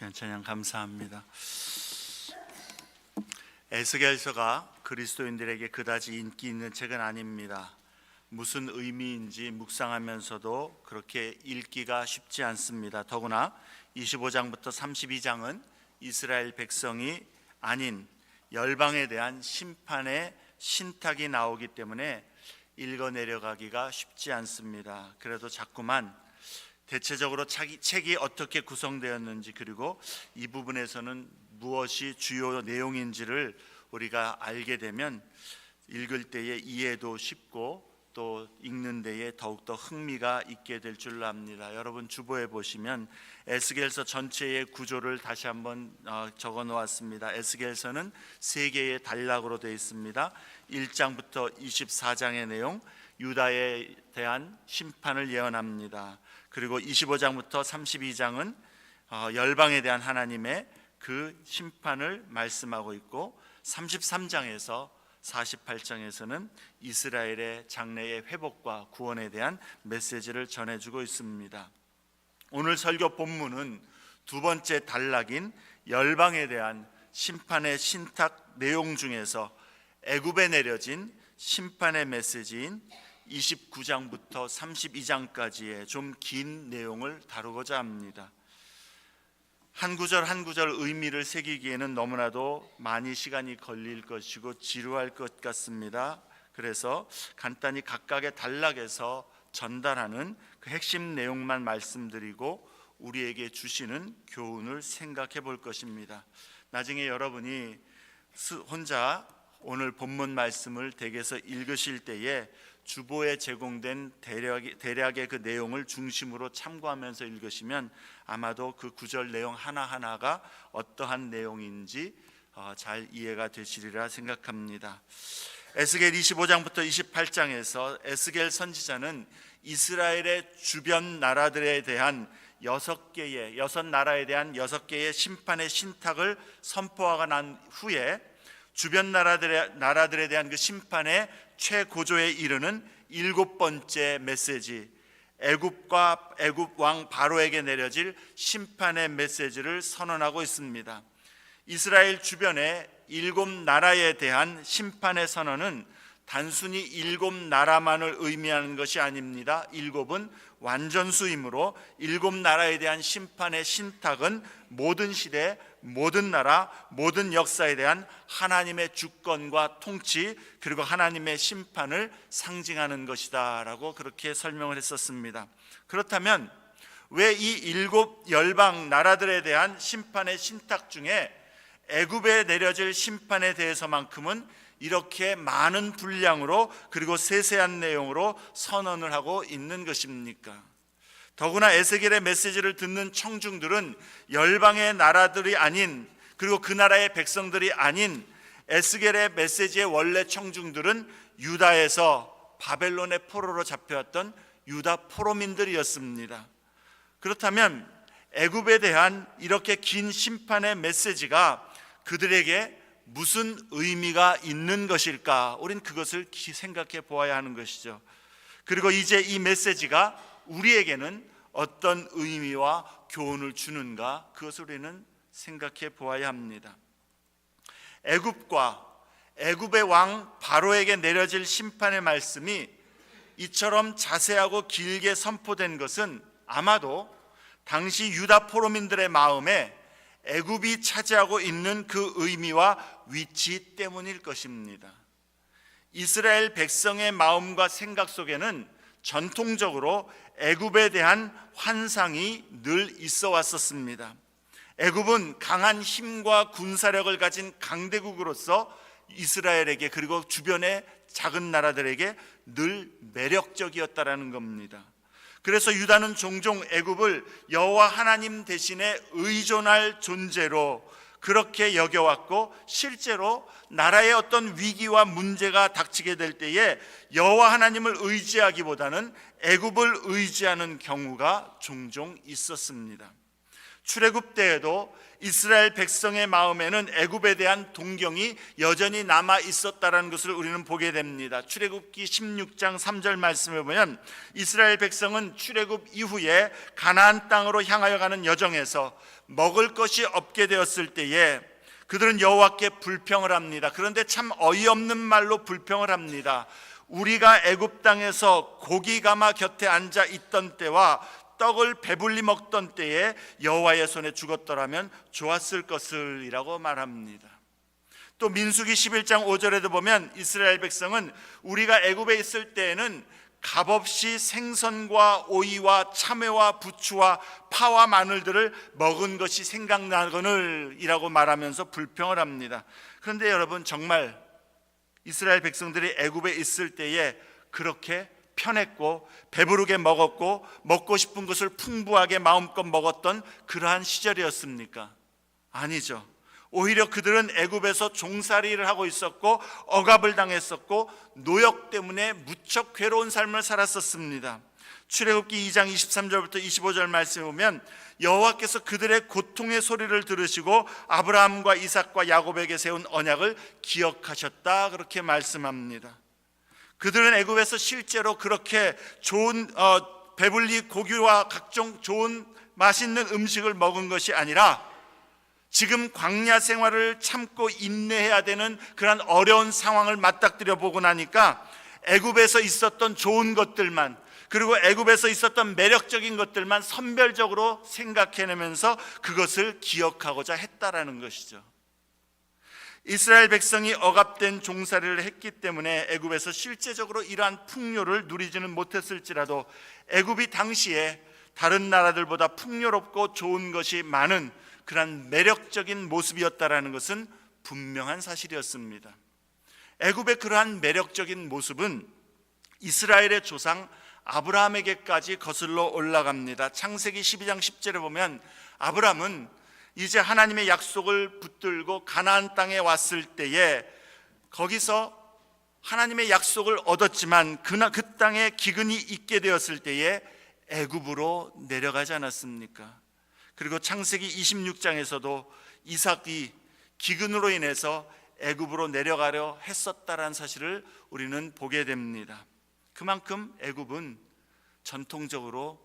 귀한 찬양 감사합니다. 에스겔서가 그리스도인들에게 그다지 인기 있는 책은 아닙니다. 무슨 의미인지 묵상하면서도 그렇게 읽기가 쉽지 않습니다. 더구나 25장부터 32장은 이스라엘 백성이 아닌 열방에 대한 심판의 신탁이 나오기 때문에 읽어 내려가기가 쉽지 않습니다. 그래도 자꾸만 대체적으로 책이 어떻게 구성되었는지, 그리고 이 부분에서는 무엇이 주요 내용인지를 우리가 알게 되면 읽을 때에 이해도 쉽고 또 읽는 데에 더욱더 흥미가 있게 될 줄로 압니다. 여러분 주보에 보시면 에스겔서 전체의 구조를 다시 한번 적어 놓았습니다. 에스겔서는 세 개의 단락으로 되어 있습니다. 1장부터 24장의 내용, 유다에 대한 심판을 예언합니다. 그리고 25장부터 32장은 열방에 대한 하나님의 그 심판을 말씀하고 있고, 33장에서 48장에서는 이스라엘의 장래의 회복과 구원에 대한 메시지를 전해주고 있습니다. 오늘 설교 본문은 두 번째 단락인 열방에 대한 심판의 신탁 내용 중에서 애굽에 내려진 심판의 메시지인 29장부터 32장까지의 좀 긴 내용을 다루고자 합니다. 한 구절 한 구절 의미를 새기기에는 너무나도 많이 시간이 걸릴 것이고 지루할 것 같습니다. 그래서 간단히 각각의 단락에서 전달하는 그 핵심 내용만 말씀드리고 우리에게 주시는 교훈을 생각해 볼 것입니다. 나중에 여러분이 혼자 오늘 본문 말씀을 댁에서 읽으실 때에 주보에 제공된 대략의 그 내용을 중심으로 참고하면서 읽으시면 아마도 그 구절 내용 하나하나가 어떠한 내용인지 잘 이해가 되시리라 생각합니다. 에스겔 25장부터 28장에서 에스겔 선지자는 이스라엘의 주변 나라들에 대한 여섯 나라에 대한 6개의 심판의 신탁을 선포하고 난 후에 주변 나라들에 대한 그 심판의 최고조에 이르는 7번째 메시지, 애굽 왕 바로에게 내려질 심판의 메시지를 선언하고 있습니다. 이스라엘 주변의 7나라에 대한 심판의 선언은 단순히 7나라만을 의미하는 것이 아닙니다. 7은 완전수이므로 7나라에 대한 심판의 신탁은 모든 시대, 모든 나라, 모든 역사에 대한 하나님의 주권과 통치, 그리고 하나님의 심판을 상징하는 것이다 라고 그렇게 설명을 했었습니다. 그렇다면 왜 이 7 열방 나라들에 대한 심판의 신탁 중에 애굽에 내려질 심판에 대해서만큼은 이렇게 많은 분량으로 그리고 세세한 내용으로 선언을 하고 있는 것입니까? 더구나 에스겔의 메시지를 듣는 청중들은 열방의 나라들이 아닌, 그리고 그 나라의 백성들이 아닌 에스겔의 메시지의 원래 청중들은 유다에서 바벨론의 포로로 잡혀왔던 유다 포로민들이었습니다. 그렇다면 애굽에 대한 이렇게 긴 심판의 메시지가 그들에게 무슨 의미가 있는 것일까? 우린 그것을 생각해 보아야 하는 것이죠. 그리고 이제 이 메시지가 우리에게는 어떤 의미와 교훈을 주는가? 그것을 우리는 생각해 보아야 합니다. 애굽과 애굽의 왕 바로에게 내려질 심판의 말씀이 이처럼 자세하고 길게 선포된 것은 아마도 당시 유다 포로민들의 마음에 애굽이 차지하고 있는 그 의미와 위치 때문일 것입니다. 이스라엘 백성의 마음과 생각 속에는 전통적으로 애굽에 대한 환상이 늘 있어 왔었습니다. 애굽은 강한 힘과 군사력을 가진 강대국으로서 이스라엘에게, 그리고 주변의 작은 나라들에게 늘 매력적이었다라는 겁니다. 그래서 유다는 종종 애굽을 여호와 하나님 대신에 의존할 존재로 그렇게 여겨왔고, 실제로 나라의 어떤 위기와 문제가 닥치게 될 때에 여호와 하나님을 의지하기보다는 애굽을 의지하는 경우가 종종 있었습니다. 출애굽 때에도 이스라엘 백성의 마음에는 애굽에 대한 동경이 여전히 남아 있었다는 것을 우리는 보게 됩니다. 출애굽기 16장 3절 말씀을 보면 이스라엘 백성은 출애굽 이후에 가나안 땅으로 향하여 가는 여정에서 먹을 것이 없게 되었을 때에 그들은 여호와께 불평을 합니다. 그런데 참 어이없는 말로 불평을 합니다. 우리가 애굽 땅에서 고기 가마 곁에 앉아 있던 때와 떡을 배불리 먹던 때에 여호와의 손에 죽었더라면 좋았을 것을이라고 말합니다. 또 민수기 11장 5절에도 보면 이스라엘 백성은 우리가 애굽에 있을 때에는 값없이 생선과 오이와 참외와 부추와 파와 마늘들을 먹은 것이 생각나거늘이라고 말하면서 불평을 합니다. 그런데 여러분, 정말 이스라엘 백성들이 애굽에 있을 때에 그렇게 편했고 배부르게 먹었고 먹고 싶은 것을 풍부하게 마음껏 먹었던 그러한 시절이었습니까? 아니죠. 오히려 그들은 애굽에서 종살이를 하고 있었고 억압을 당했었고 노역 때문에 무척 괴로운 삶을 살았었습니다. 출애굽기 2장 23절부터 25절 말씀에 보면 여호와께서 그들의 고통의 소리를 들으시고 아브라함과 이삭과 야곱에게 세운 언약을 기억하셨다, 그렇게 말씀합니다. 그들은 애굽에서 실제로 그렇게 좋은 배불리 고기와 각종 좋은 맛있는 음식을 먹은 것이 아니라 지금 광야 생활을 참고 인내해야 되는 그런 어려운 상황을 맞닥뜨려 보고 나니까 애굽에서 있었던 좋은 것들만, 그리고 애굽에서 있었던 매력적인 것들만 선별적으로 생각해내면서 그것을 기억하고자 했다라는 것이죠. 이스라엘 백성이 억압된 종살이를 했기 때문에 애굽에서 실제적으로 이러한 풍요를 누리지는 못했을지라도 애굽이 당시에 다른 나라들보다 풍요롭고 좋은 것이 많은 그런 매력적인 모습이었다라는 것은 분명한 사실이었습니다. 애굽의 그러한 매력적인 모습은 이스라엘의 조상 아브라함에게까지 거슬러 올라갑니다. 창세기 12장 10절에 보면 아브라함은 이제 하나님의 약속을 붙들고 가나안 땅에 왔을 때에 거기서 하나님의 약속을 얻었지만 그 땅에 기근이 있게 되었을 때에 애굽으로 내려가지 않았습니까? 그리고 창세기 26장에서도 이삭이 기근으로 인해서 애굽으로 내려가려 했었다라는 사실을 우리는 보게 됩니다. 그만큼 애굽은 전통적으로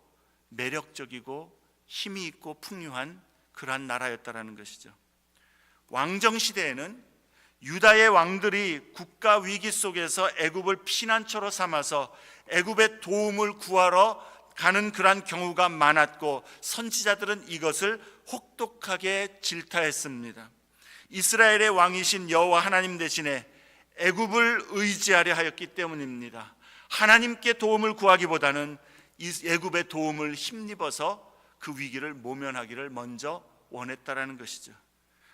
매력적이고 힘이 있고 풍요한 그러한 나라였다라는 것이죠. 왕정 시대에는 유다의 왕들이 국가 위기 속에서 애굽을 피난처로 삼아서 애굽의 도움을 구하러 가는 그러한 경우가 많았고 선지자들은 이것을 혹독하게 질타했습니다. 이스라엘의 왕이신 여호와 하나님 대신에 애굽을 의지하려 하였기 때문입니다. 하나님께 도움을 구하기보다는 애굽의 도움을 힘입어서 그 위기를 모면하기를 먼저 원했다라는 것이죠.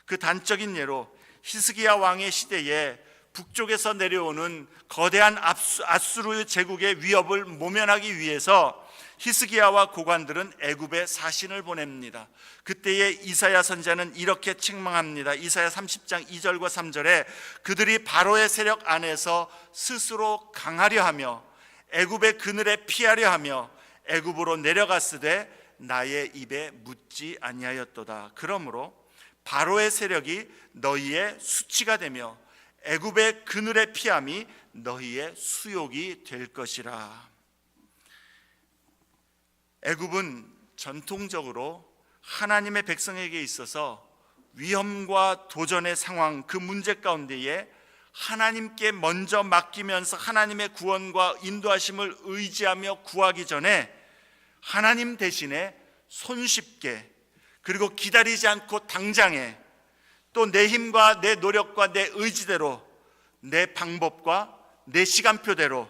그 단적인 예로 히스기야 왕의 시대에 북쪽에서 내려오는 거대한 아수르 제국의 위협을 모면하기 위해서 히스기야와 고관들은 애굽에 사신을 보냅니다. 그때에 이사야 선지자는 이렇게 책망합니다. 이사야 30장 2절과 3절에 그들이 바로의 세력 안에서 스스로 강하려 하며 애굽의 그늘에 피하려 하며 애굽으로 내려갔으되 나의 입에 묻지 아니하였도다. 그러므로 바로의 세력이 너희의 수치가 되며 애굽의 그늘에 피함이 너희의 수욕이 될 것이라. 애굽은 전통적으로 하나님의 백성에게 있어서 위험과 도전의 상황, 그 문제 가운데에 하나님께 먼저 맡기면서 하나님의 구원과 인도하심을 의지하며 구하기 전에 하나님 대신에 손쉽게, 그리고 기다리지 않고 당장에 또 내 힘과 내 노력과 내 의지대로 내 방법과 내 시간표대로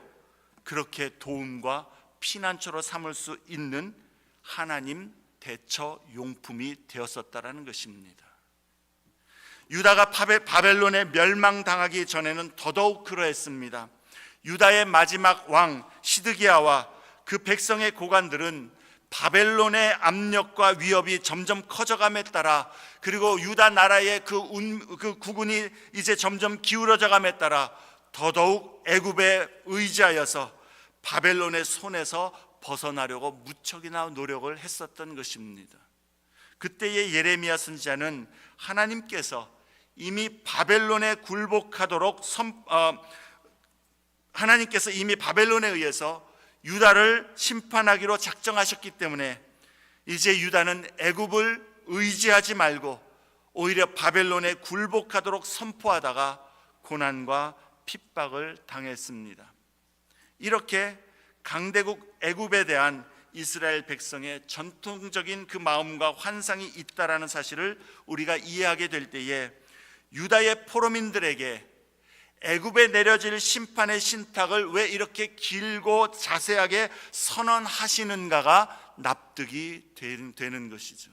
그렇게 도움과 피난처로 삼을 수 있는 하나님 대처 용품이 되었었다라는 것입니다. 유다가 바벨론에 멸망당하기 전에는 더더욱 그러했습니다. 유다의 마지막 왕 시드기야와 그 백성의 고관들은 바벨론의 압력과 위협이 점점 커져감에 따라, 그리고 유다 나라의 그 국운이 이제 점점 기울어져감에 따라 더더욱 애굽에 의지하여서 바벨론의 손에서 벗어나려고 무척이나 노력을 했었던 것입니다. 그때의 예레미야 선지자는 하나님께서 이미 바벨론에 굴복하도록 하나님께서 이미 바벨론에 의해서 유다를 심판하기로 작정하셨기 때문에 이제 유다는 애굽을 의지하지 말고 오히려 바벨론에 굴복하도록 선포하다가 고난과 핍박을 당했습니다. 이렇게 강대국 애굽에 대한 이스라엘 백성의 전통적인 그 마음과 환상이 있다라는 사실을 우리가 이해하게 될 때에 유다의 포로민들에게 애굽에 내려질 심판의 신탁을 왜 이렇게 길고 자세하게 선언하시는가가 납득이 되는 것이죠.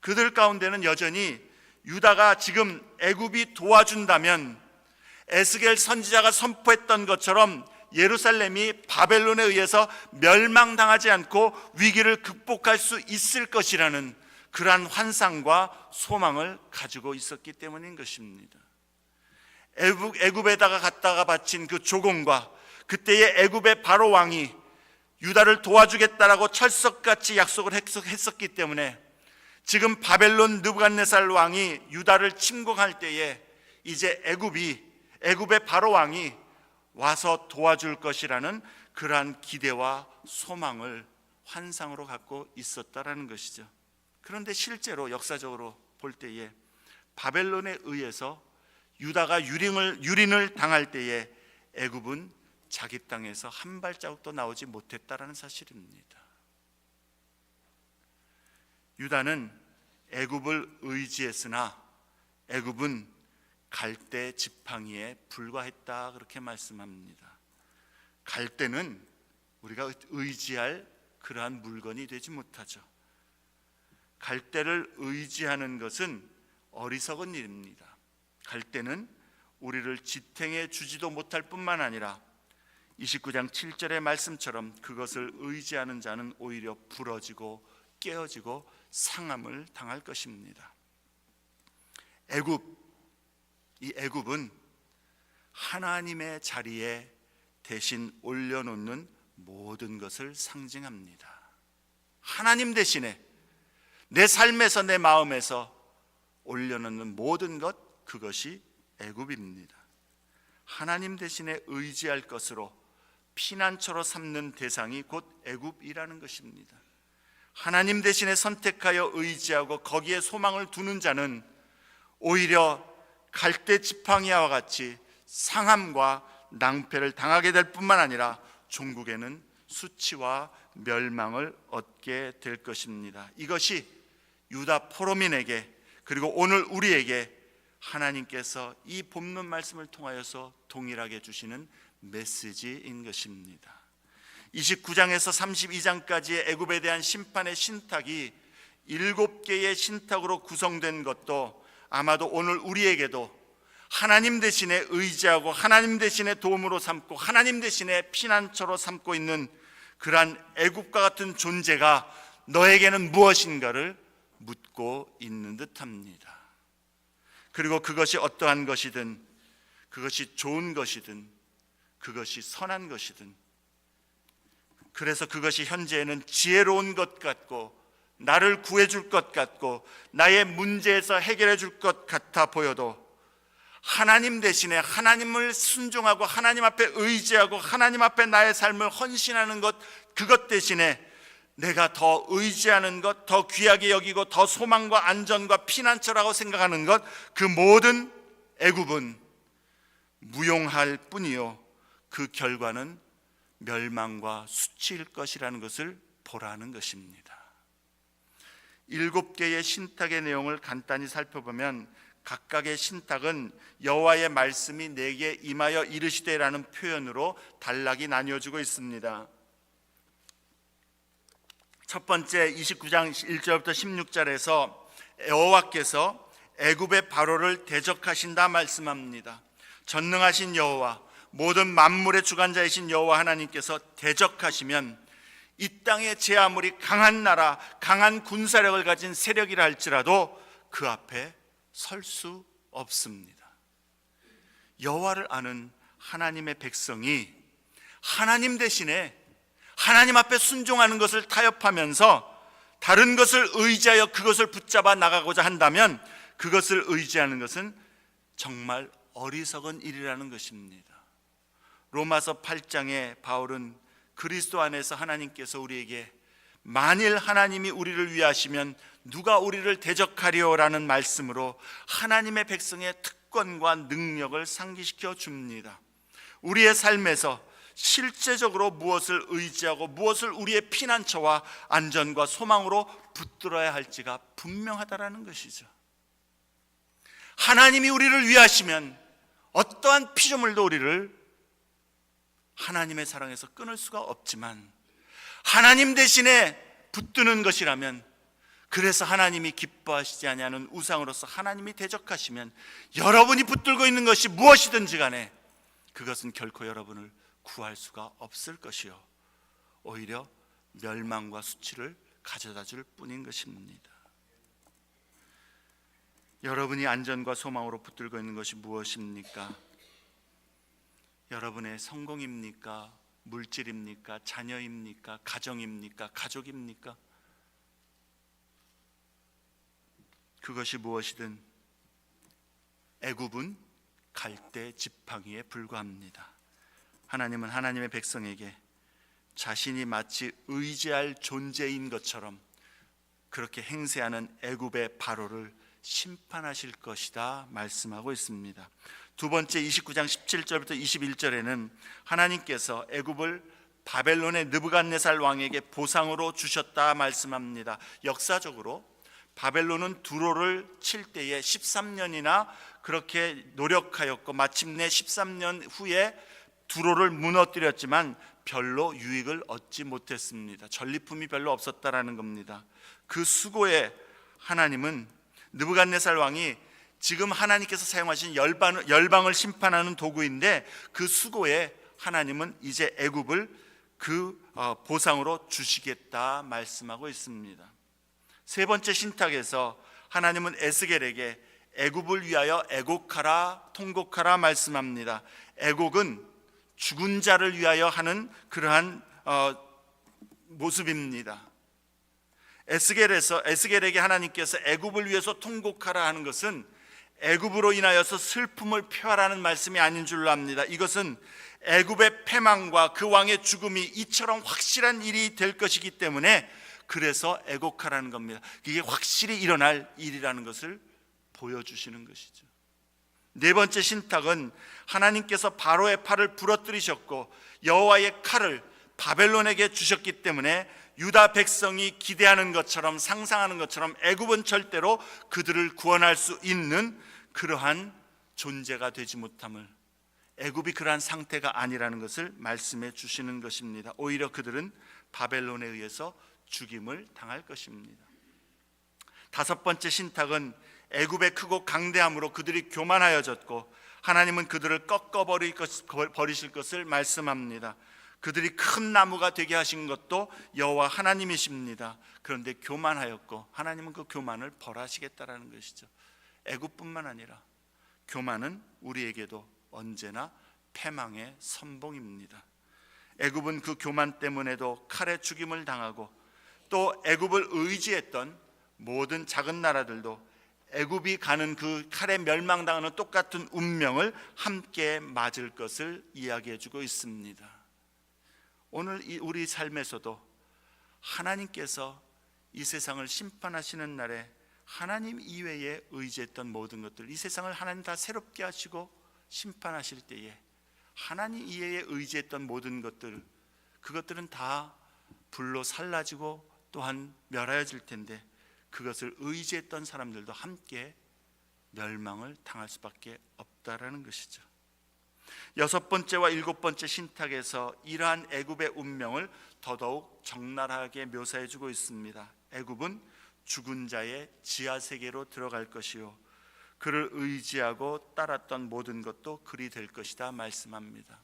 그들 가운데는 여전히 유다가 지금 애굽이 도와준다면 에스겔 선지자가 선포했던 것처럼 예루살렘이 바벨론에 의해서 멸망당하지 않고 위기를 극복할 수 있을 것이라는 그러한 환상과 소망을 가지고 있었기 때문인 것입니다. 애굽에다가 갔다가 바친 그 조공과 그때의 애굽의 바로 왕이 유다를 도와주겠다라고 철석같이 약속을 했었기 때문에 지금 바벨론 느부갓네살 왕이 유다를 침공할 때에 이제 애굽의 바로 왕이 와서 도와줄 것이라는 그러한 기대와 소망을 환상으로 갖고 있었다라는 것이죠. 그런데 실제로 역사적으로 볼 때에 바벨론에 의해서 유다가 유린을 당할 때에 애굽은 자기 땅에서 한 발자국도 나오지 못했다라는 사실입니다. 유다는 애굽을 의지했으나 애굽은 갈대 지팡이에 불과했다 그렇게 말씀합니다. 갈대는 우리가 의지할 그러한 물건이 되지 못하죠. 갈대를 의지하는 것은 어리석은 일입니다. 갈대는 우리를 지탱해 주지도 못할 뿐만 아니라 29장 7절의 말씀처럼 그것을 의지하는 자는 오히려 부러지고 깨어지고 상함을 당할 것입니다. 이 애굽은 하나님의 자리에 대신 올려놓는 모든 것을 상징합니다. 하나님 대신에 내 삶에서 내 마음에서 올려놓는 모든 것, 그것이 애굽입니다. 하나님 대신에 의지할 것으로 피난처로 삼는 대상이 곧 애굽이라는 것입니다. 하나님 대신에 선택하여 의지하고 거기에 소망을 두는 자는 오히려 갈대 지팡이와 같이 상함과 낭패를 당하게 될 뿐만 아니라 종국에는 수치와 멸망을 얻게 될 것입니다. 이것이 유다 포로민에게 그리고 오늘 우리에게 하나님께서 이 본문 말씀을 통하여서 동일하게 주시는 메시지인 것입니다. 29장에서 32장까지의 애굽에 대한 심판의 신탁이 7개의 신탁으로 구성된 것도 아마도 오늘 우리에게도 하나님 대신에 의지하고 하나님 대신에 도움으로 삼고 하나님 대신에 피난처로 삼고 있는 그러한 애굽과 같은 존재가 너에게는 무엇인가를 묻고 있는 듯합니다. 그리고 그것이 어떠한 것이든, 그것이 좋은 것이든, 그것이 선한 것이든, 그래서 그것이 현재는 지혜로운 것 같고 나를 구해줄 것 같고 나의 문제에서 해결해 줄 것 같아 보여도 하나님 대신에 하나님을 순종하고 하나님 앞에 의지하고 하나님 앞에 나의 삶을 헌신하는 것, 그것 대신에 내가 더 의지하는 것, 더 귀하게 여기고 더 소망과 안전과 피난처라고 생각하는 것, 그 모든 애굽은 무용할 뿐이요 그 결과는 멸망과 수치일 것이라는 것을 보라는 것입니다. 7개의 신탁의 내용을 간단히 살펴보면 각각의 신탁은 여호와의 말씀이 내게 임하여 이르시되라는 표현으로 단락이 나뉘어지고 있습니다. 첫 번째 29장 1절부터 16절에서 여호와께서 애굽의 바로를 대적하신다 말씀합니다. 전능하신 여호와, 모든 만물의 주관자이신 여호와 하나님께서 대적하시면 이 땅에 제 아무리 강한 나라, 강한 군사력을 가진 세력이라 할지라도 그 앞에 설 수 없습니다. 여호와를 아는 하나님의 백성이 하나님 대신에 하나님 앞에 순종하는 것을 타협하면서 다른 것을 의지하여 그것을 붙잡아 나가고자 한다면 그것을 의지하는 것은 정말 어리석은 일이라는 것입니다. 로마서 8장에 바울은 그리스도 안에서 하나님께서 우리에게 만일 하나님이 우리를 위하시면 누가 우리를 대적하리요라는 말씀으로 하나님의 백성의 특권과 능력을 상기시켜 줍니다. 우리의 삶에서 실제적으로 무엇을 의지하고 무엇을 우리의 피난처와 안전과 소망으로 붙들어야 할지가 분명하다라는 것이죠. 하나님이 우리를 위하시면 어떠한 피조물도 우리를 하나님의 사랑에서 끊을 수가 없지만, 하나님 대신에 붙드는 것이라면, 그래서 하나님이 기뻐하시지 아니하는 우상으로서 하나님이 대적하시면 여러분이 붙들고 있는 것이 무엇이든지 간에 그것은 결코 여러분을 구할 수가 없을 것이요, 오히려 멸망과 수치를 가져다 줄 뿐인 것입니다. 여러분이 안전과 소망으로 붙들고 있는 것이 무엇입니까? 여러분의 성공입니까? 물질입니까? 자녀입니까? 가정입니까? 가족입니까? 그것이 무엇이든 애굽은 갈대 지팡이에 불과합니다. 하나님은 하나님의 백성에게 자신이 마치 의지할 존재인 것처럼 그렇게 행세하는 애굽의 바로를 심판하실 것이다 말씀하고 있습니다. 두 번째 29장 17절부터 21절에는 하나님께서 애굽을 바벨론의 느부갓네살 왕에게 보상으로 주셨다 말씀합니다. 역사적으로 바벨론은 두로를 칠 때에 13년이나 그렇게 노력하였고 마침내 13년 후에 두로를 무너뜨렸지만 별로 유익을 얻지 못했습니다. 전리품이 별로 없었다라는 겁니다. 그 수고에 하나님은 느부갓네살 왕이 지금 하나님께서 사용하신 열방을 심판하는 도구인데, 그 수고에 하나님은 이제 애굽을 그 보상으로 주시겠다 말씀하고 있습니다. 세 번째 신탁에서 하나님은 에스겔에게 애굽을 위하여 애곡하라 통곡하라 말씀합니다. 애곡은 죽은 자를 위하여 하는 그러한 모습입니다. 에스겔에게 하나님께서 애굽을 위해서 통곡하라 하는 것은 애굽으로 인하여서 슬픔을 표하라는 말씀이 아닌 줄로 압니다. 이것은 애굽의 패망과 그 왕의 죽음이 이처럼 확실한 일이 될 것이기 때문에 그래서 애곡하라는 겁니다. 이게 확실히 일어날 일이라는 것을 보여주시는 것이죠. 네 번째 신탁은 하나님께서 바로의 팔을 부러뜨리셨고 여호와의 칼을 바벨론에게 주셨기 때문에 유다 백성이 기대하는 것처럼 상상하는 것처럼 애굽은 절대로 그들을 구원할 수 있는 그러한 존재가 되지 못함을, 애굽이 그러한 상태가 아니라는 것을 말씀해 주시는 것입니다. 오히려 그들은 바벨론에 의해서 죽임을 당할 것입니다. 다섯 번째 신탁은 애굽의 크고 강대함으로 그들이 교만하여졌고 하나님은 그들을 꺾어버리실 것을 말씀합니다. 그들이 큰 나무가 되게 하신 것도 여호와 하나님이십니다. 그런데 교만하였고 하나님은 그 교만을 벌하시겠다라는 것이죠. 애굽뿐만 아니라 교만은 우리에게도 언제나 패망의 선봉입니다. 애굽은 그 교만 때문에도 칼에 죽임을 당하고, 또 애굽을 의지했던 모든 작은 나라들도 애굽이 가는 그 칼에 멸망당하는 똑같은 운명을 함께 맞을 것을 이야기해주고 있습니다. 오늘 우리 삶에서도 하나님께서 이 세상을 심판하시는 날에 하나님 이외에 의지했던 모든 것들, 이 세상을 하나님 다 새롭게 하시고 심판하실 때에 하나님 이외에 의지했던 모든 것들, 그것들은 다 불로 살라지고 또한 멸하여질 텐데 그것을 의지했던 사람들도 함께 멸망을 당할 수밖에 없다라는 것이죠. 여섯 번째와 일곱 번째 신탁에서 이러한 애굽의 운명을 더더욱 적나라하게 묘사해 주고 있습니다. 애굽은 죽은 자의 지하 세계로 들어갈 것이요 그를 의지하고 따랐던 모든 것도 그리 될 것이다 말씀합니다.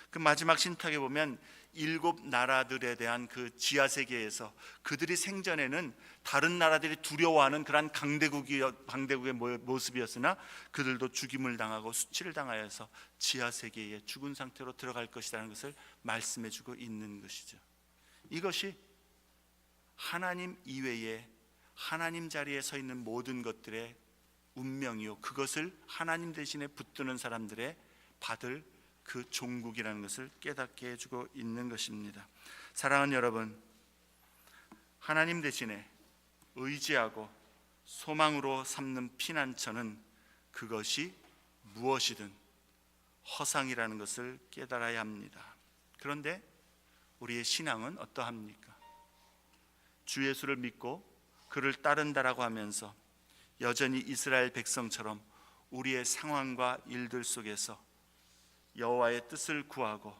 그 마지막 신탁에 보면 일곱 나라들에 대한 그 지하 세계에서 그들이 생전에는 다른 나라들이 두려워하는 그러한 강대국의 모습이었으나 그들도 죽임을 당하고 수치를 당하여서 지하 세계에 죽은 상태로 들어갈 것이라는 것을 말씀해주고 있는 것이죠. 이것이 하나님 이외에 하나님 자리에 서 있는 모든 것들의 운명이요, 그것을 하나님 대신에 붙드는 사람들의 받을 그 종국이라는 것을 깨닫게 해주고 있는 것입니다. 사랑하는 여러분, 하나님 대신에 의지하고 소망으로 삼는 피난처는 그것이 무엇이든 허상이라는 것을 깨달아야 합니다. 그런데 우리의 신앙은 어떠합니까? 주 예수를 믿고 그를 따른다라고 하면서 여전히 이스라엘 백성처럼 우리의 상황과 일들 속에서 여호와의 뜻을 구하고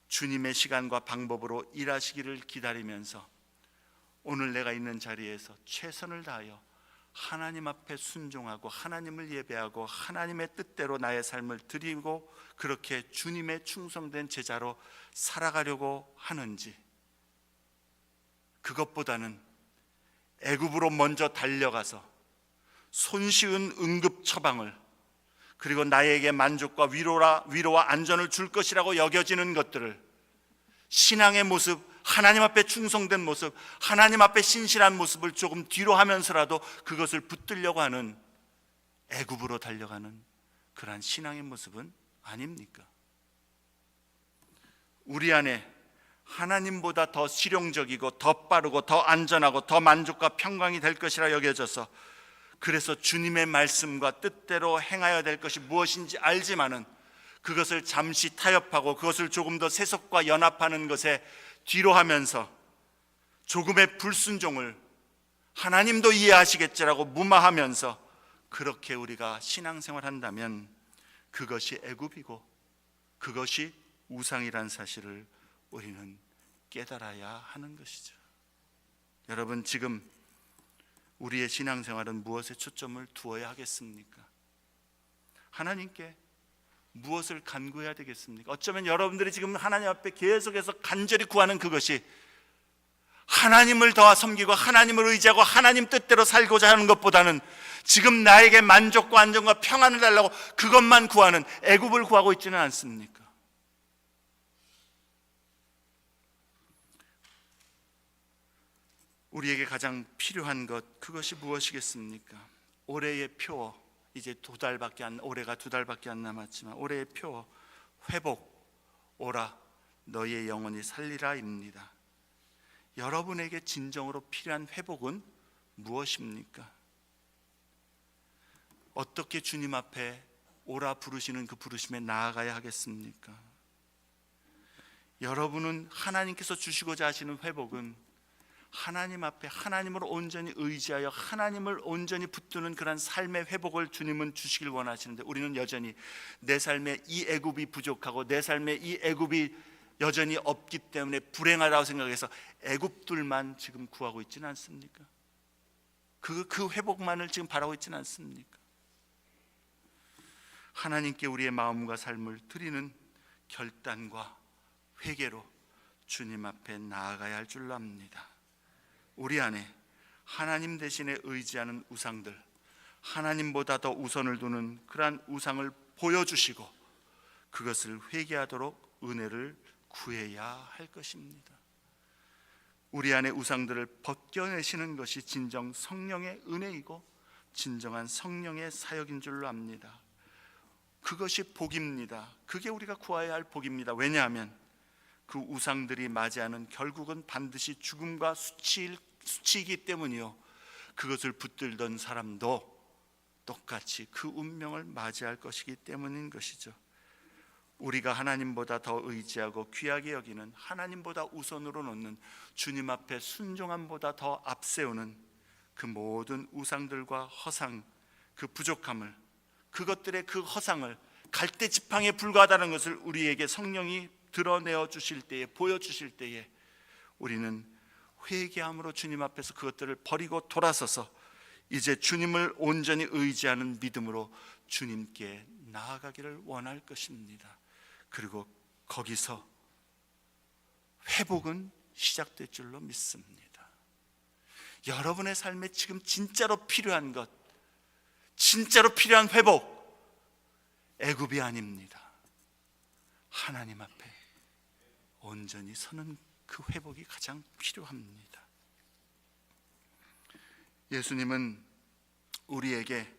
주님의 시간과 방법으로 일하시기를 기다리면서 오늘 내가 있는 자리에서 최선을 다하여 하나님 앞에 순종하고 하나님을 예배하고 하나님의 뜻대로 나의 삶을 드리고 그렇게 주님의 충성된 제자로 살아가려고 하는지, 그것보다는 애굽으로 먼저 달려가서 손쉬운 응급 처방을, 그리고 나에게 만족과 위로와 안전을 줄 것이라고 여겨지는 것들을, 신앙의 모습, 하나님 앞에 충성된 모습, 하나님 앞에 신실한 모습을 조금 뒤로 하면서라도 그것을 붙들려고 하는, 애굽으로 달려가는 그러한 신앙의 모습은 아닙니까? 우리 안에 하나님보다 더 실용적이고 더 빠르고 더 안전하고 더 만족과 평강이 될 것이라 여겨져서, 그래서 주님의 말씀과 뜻대로 행하여야 될 것이 무엇인지 알지만은 그것을 잠시 타협하고 그것을 조금 더 세속과 연합하는 것에 뒤로 하면서 조금의 불순종을 하나님도 이해하시겠지라고 무마하면서 그렇게 우리가 신앙생활한다면 그것이 애굽이고 그것이 우상이란 사실을 우리는 깨달아야 하는 것이죠. 여러분, 지금 우리의 신앙생활은 무엇에 초점을 두어야 하겠습니까? 하나님께 무엇을 간구해야 되겠습니까? 어쩌면 여러분들이 지금 하나님 앞에 계속해서 간절히 구하는 그것이 하나님을 더 섬기고 하나님을 의지하고 하나님 뜻대로 살고자 하는 것보다는 지금 나에게 만족과 안정과 평안을 달라고 그것만 구하는 애굽을 구하고 있지는 않습니까? 우리에게 가장 필요한 것, 그것이 무엇이겠습니까? 올해의 표, 이제 올해가 2달밖에 안 남았지만 올해의 표, 회복, 오라 너희의 영혼이 살리라입니다. 여러분에게 진정으로 필요한 회복은 무엇입니까? 어떻게 주님 앞에 오라 부르시는 그 부르심에 나아가야 하겠습니까? 여러분은 하나님께서 주시고자 하시는 회복은 하나님 앞에 하나님을 온전히 의지하여 하나님을 온전히 붙드는 그런 삶의 회복을 주님은 주시길 원하시는데, 우리는 여전히 내 삶에 이 애굽이 부족하고 내 삶에 이 애굽이 여전히 없기 때문에 불행하다고 생각해서 애굽들만 지금 구하고 있지는 않습니까? 그 회복만을 지금 바라고 있지는 않습니까? 하나님께 우리의 마음과 삶을 드리는 결단과 회개로 주님 앞에 나아가야 할 줄로 압니다. 우리 안에 하나님 대신에 의지하는 우상들, 하나님보다 더 우선을 두는 그러한 우상을 보여주시고 그것을 회개하도록 은혜를 구해야 할 것입니다. 우리 안에 우상들을 벗겨내시는 것이 진정 성령의 은혜이고 진정한 성령의 사역인 줄로 압니다. 그것이 복입니다. 그게 우리가 구해야 할 복입니다. 왜냐하면 그 우상들이 맞이하는 결국은 반드시 죽음과 수치이기 때문이요, 그것을 붙들던 사람도 똑같이 그 운명을 맞이할 것이기 때문인 것이죠. 우리가 하나님보다 더 의지하고 귀하게 여기는, 하나님보다 우선으로 놓는, 주님 앞에 순종함보다 더 앞세우는 그 모든 우상들과 허상, 그 부족함을, 그것들의 그 허상을 갈대지팡이에 불과하다는 것을 우리에게 성령이 드러내어 주실 때에, 보여주실 때에 우리는 회개함으로 주님 앞에서 그것들을 버리고 돌아서서 이제 주님을 온전히 의지하는 믿음으로 주님께 나아가기를 원할 것입니다. 그리고 거기서 회복은 시작될 줄로 믿습니다. 여러분의 삶에 지금 진짜로 필요한 것, 진짜로 필요한 회복, 애굽이 아닙니다. 하나님 앞에 온전히 서는 그 회복이 가장 필요합니다. 예수님은 우리에게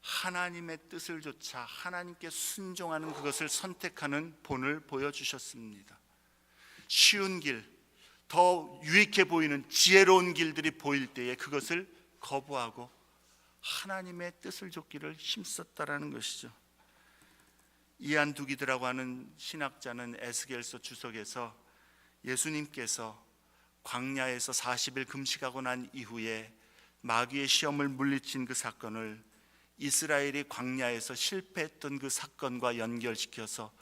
하나님의 뜻을 조차 하나님께 순종하는 그것을 선택하는 본을 보여주셨습니다. 쉬운 길, 더 유익해 보이는 지혜로운 길들이 보일 때에 그것을 거부하고 하나님의 뜻을 좇기를 힘썼다라는 것이죠. 이안 두기드라고 하는 신학자는 에스겔서 주석에서 예수님께서 광야에서 40일 금식하고 난 이후에 마귀의 시험을 물리친 그 사건을 이스라엘이 광야에서 실패했던 그 사건과 연결시켜서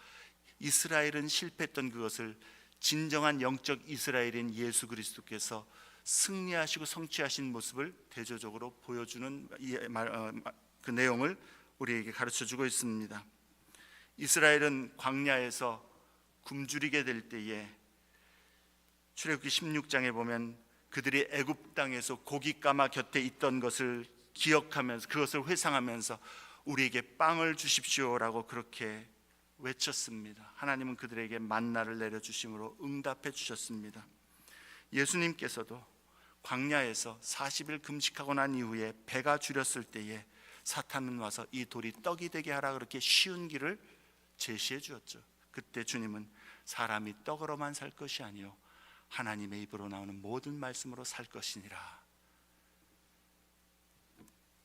이스라엘은 실패했던 그것을 진정한 영적 이스라엘인 예수 그리스도께서 승리하시고 성취하신 모습을 대조적으로 보여주는 그 내용을 우리에게 가르쳐주고 있습니다. 이스라엘은 광야에서 굶주리게 될 때에 출애굽기 16장에 보면 그들이 애굽 땅에서 고깃가마 곁에 있던 것을 기억하면서 그것을 회상하면서 우리에게 빵을 주십시오라고 그렇게 외쳤습니다. 하나님은 그들에게 만나를 내려주심으로 응답해 주셨습니다. 예수님께서도 광야에서 40일 금식하고 난 이후에 배가 줄였을 때에 사탄은 와서 이 돌이 떡이 되게 하라 그렇게 쉬운 길을 제시해 주었죠. 그때 주님은 사람이 떡으로만 살 것이 아니요 하나님의 입으로 나오는 모든 말씀으로 살 것이니라.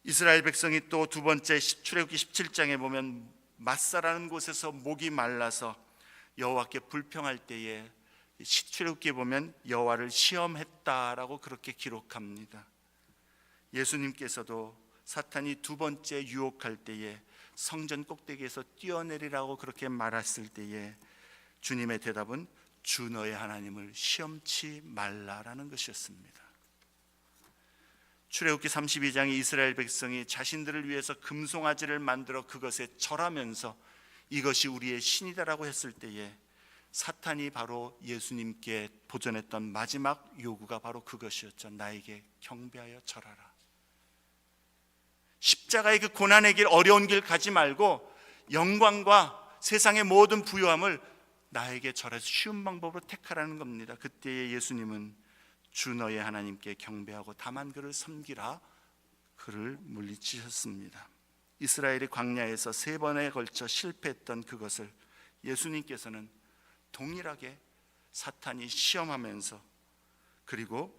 이스라엘 백성이 또 두 번째 출애굽기 17장에 보면 마사라는 곳에서 목이 말라서 여호와께 불평할 때에 출애굽기에 보면 여호와를 시험했다라고 그렇게 기록합니다. 예수님께서도 사탄이 두 번째 유혹할 때에 성전 꼭대기에서 뛰어내리라고 그렇게 말했을 때에 주님의 대답은 주 너의 하나님을 시험치 말라라는 것이었습니다. 출애굽기 32장에 이스라엘 백성이 자신들을 위해서 금송아지를 만들어 그것에 절하면서 이것이 우리의 신이다라고 했을 때에 사탄이 바로 예수님께 도전했던 마지막 요구가 바로 그것이었죠. 나에게 경배하여 절하라. 십자가의 그 고난의 길, 어려운 길 가지 말고 영광과 세상의 모든 부요함을 나에게 절해서 쉬운 방법으로 택하라는 겁니다. 그때의 예수님은 주 너의 하나님께 경배하고 다만 그를 섬기라 그를 물리치셨습니다. 이스라엘이 광야에서 3번에 걸쳐 실패했던 그것을 예수님께서는 동일하게 사탄이 시험하면서 그리고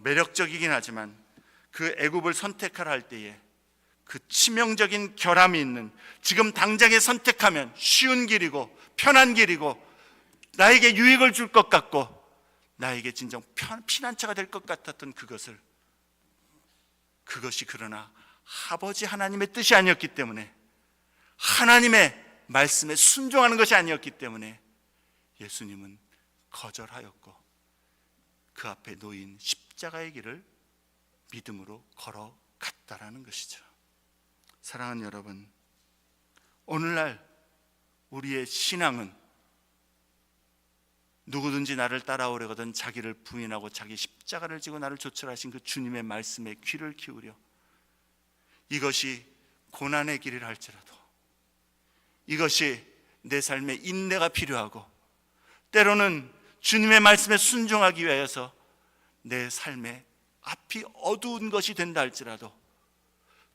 매력적이긴 하지만 그 애굽을 선택하라 할 때에 그 치명적인 결함이 있는 지금 당장에 선택하면 쉬운 길이고 편한 길이고 나에게 유익을 줄 것 같고 나에게 진정 피난처가 될 것 같았던 그것이 그러나 아버지 하나님의 뜻이 아니었기 때문에 하나님의 말씀에 순종하는 것이 아니었기 때문에 예수님은 거절하였고 그 앞에 놓인 십자가의 길을 믿음으로 걸어갔다라는 것이죠. 사랑하는 여러분, 오늘날 우리의 신앙은 누구든지 나를 따라오려거든 자기를 부인하고 자기 십자가를 지고 나를 조철하신 그 주님의 말씀에 귀를 기울여 이것이 고난의 길이라 할지라도 이것이 내 삶에 인내가 필요하고 때로는 주님의 말씀에 순종하기 위하여서 내 삶의 앞이 어두운 것이 된다 할지라도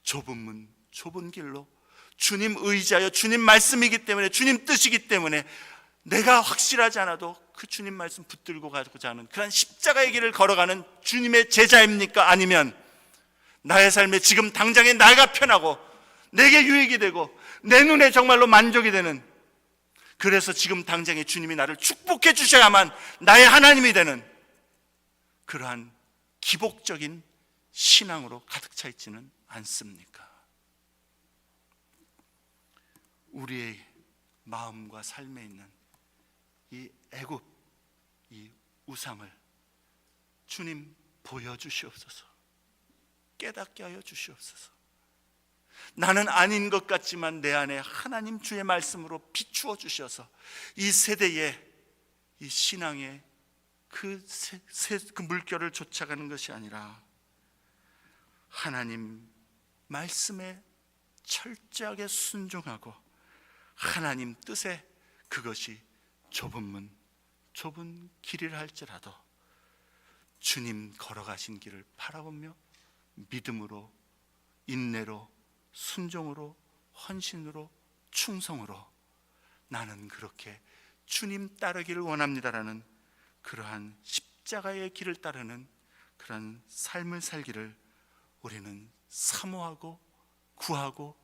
좁은 문, 좁은 길로 주님 의지하여 주님 말씀이기 때문에 주님 뜻이기 때문에 내가 확실하지 않아도 그 주님 말씀 붙들고 가고자 하는 그런 십자가의 길을 걸어가는 주님의 제자입니까? 아니면 나의 삶에 지금 당장에 나가 편하고 내게 유익이 되고 내 눈에 정말로 만족이 되는 그래서 지금 당장에 주님이 나를 축복해 주셔야만 나의 하나님이 되는 그러한 기복적인 신앙으로 가득 차 있지는 않습니까? 우리의 마음과 삶에 있는 이 애굽, 이 우상을 주님 보여주시옵소서. 깨닫게 하여 주시옵소서. 나는 아닌 것 같지만 내 안에 하나님 주의 말씀으로 비추어 주셔서 이 세대에 이 신앙의 그 물결을 쫓아가는 것이 아니라 하나님 말씀에 철저하게 순종하고 하나님 뜻에 그것이 좁은 문, 좁은 길이라 할지라도 주님 걸어가신 길을 바라보며 믿음으로, 인내로, 순종으로, 헌신으로, 충성으로 나는 그렇게 주님 따르기를 원합니다라는 그러한 십자가의 길을 따르는 그러한 삶을 살기를 우리는 사모하고 구하고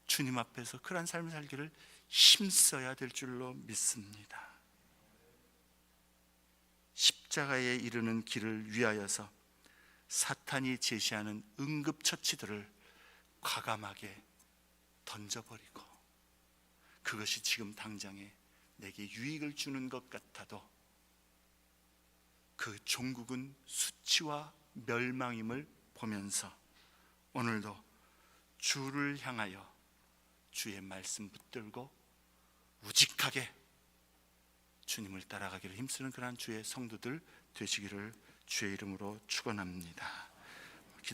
주님 앞에서 그러한 삶을 살기를 힘써야 될 줄로 믿습니다. 십자가에 이르는 길을 위하여서 사탄이 제시하는 응급처치들을 과감하게 던져버리고, 그것이 지금 당장에 내게 유익을 주는 것 같아도 그 종국은 수치와 멸망임을 보면서 오늘도 주를 향하여 주의 말씀 붙들고 우직하게 주님을 따라가기를 힘쓰는 그러한 주의 성도들 되시기를 주의 이름으로 축원합니다.